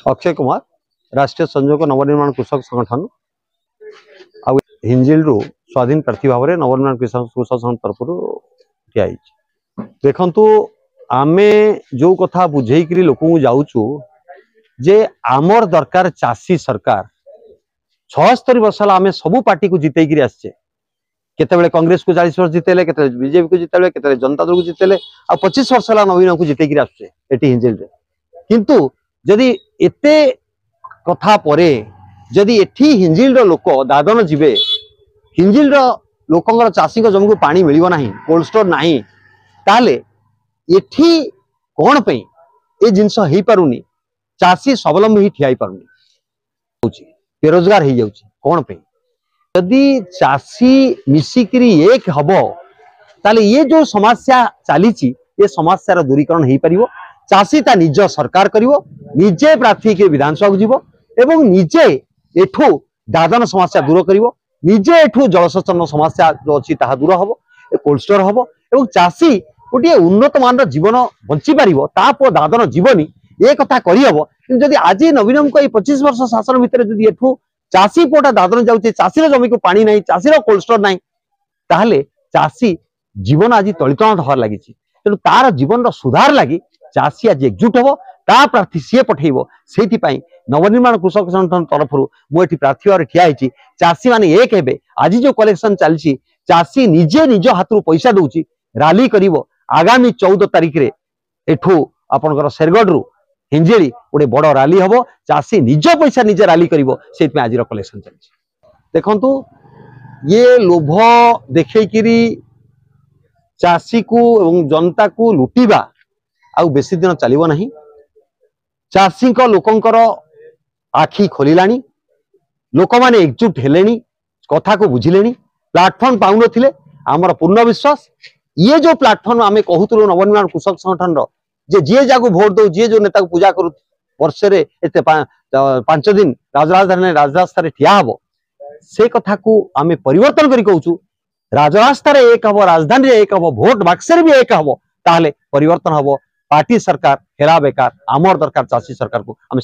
अक्षय कुमार राष्ट्रीय संयोजक नवनिर्माण कृषक संगठन हिंजिल स्वाधीन प्रार्थी भाव में नवनिर्माण कृषक संगठन तरफ ठिया देखु आमे जो कथा बुझेकरी लोक जाऊचु जे आमर दरकार चाषी सरकार 76 वर्ष आम सबू पार्टी को जितेकरी आसचे केते कांग्रेस को 40 वर्ष जितेले केते बीजेपी को जितेले केते जनता दल को जितेले आ 25 वर्ष नवीन को जितेकरी आसचे एटी हिंजिल रे किंतु जदि एते कथा परे जदि एठी हिंजिल लोक दादन जीवे हिंजिल लोकंर चाषी जमी को पानी मिल ना कोल्ड स्टोर ना ताले एठी कौन पे ये जिनस हो पारुनी चाषी स्वावलंबी ही ठिया पारुनी बेरोजगार हो जाउची कौन पे यदि चाषी मिसिकरी एक हब ताले ये जो समस्या चली ये समस्यार दूरीकरण हो पारिबो चाषी ता निज सरकार करिवो निजे प्रार्थी के विधानसभा को जीवो एवं निजे एठू दादन समस्या दूर करिवो निजे एठू जलसेचन समस्या जो अच्छी ताहा दूर हबो कोल्ड स्टोर हबो एवं चाषी गोटे उन्नत मान जीवन बंची पारिबो तापर दादन जीवनी ये कथा करहब जदि आज नवीन को 25 वर्ष शासन भितर जदि एठू चाषी पोटा दादन जाउचे चाषीर जमी को पानी नहीं चाषीर कोल्ड स्टोर नहीं ताहले चाषी जीवन आज तलितण हर लगी तेणु तार जीवन सुधार लगी चाषी आज एकजुट हम ता प्रार्थी सी पठेब से नवनिर्माण कृषक संगठन तरफ मुझे प्रार्थी भाव ठिया चाषी मैंने एक हे आज जो कलेक्शन चलती चाषी निजे निज हाथ पैसा दौर राली कर आगामी 14 तारिख रे एठू आपणकर शेरगढ़ हिंजिली गोटे बड़ राली हम चाषी निज पैसा निजे राली कर आज कलेक्शन चलती देखु ये लोभ देखिकी चाषी को एवं जनता को लुटिबा आउ बेसी दिन चलिबो नहीं चाषी लोकंकर आखि खोलिलानी लोक माने एकजुट हेलेनी कथा को बुझिलेनी प्लाटफॉर्म पाउन थिले आमर पूर्ण विश्वास ये जो प्लाटफॉर्म आमे कहूतलो नवनिर्माण कृषक संगठन जे जे जागो वोट दो जे जो नेता को पूजा करू वर्ष रे एते 5 दिन राजराजधानी राजरास्ता ठिया हबो से कथा को आमे परिवर्तन करी कहूचु राजरास्ता एक हम राजधानी एक हम भोट बाक्सरे भी एक हम ताहले परिवर्तन हम पार्टी सरकार हेरा बेकार आमर दरकार चाषी सरकार को आम